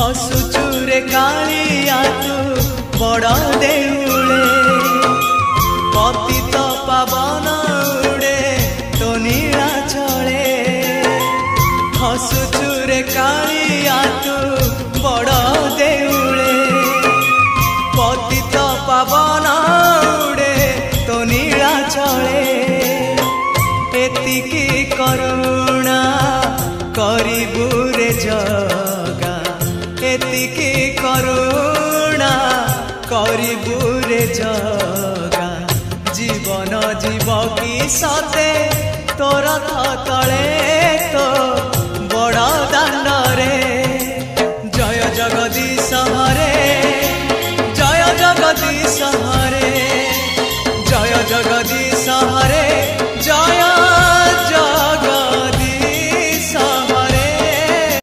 हसुचुरे कालिया तू बड़ देउले पतित पावन उड़े तो नीला चले हसुचुरे कालिया तू बड़ देउले पतित पावन उड़े तो नीला चले एतिकी करुणा करिबु रे जगा एतिकी करुणा करिबु रे जगा जीवन जीव की सते तोर तले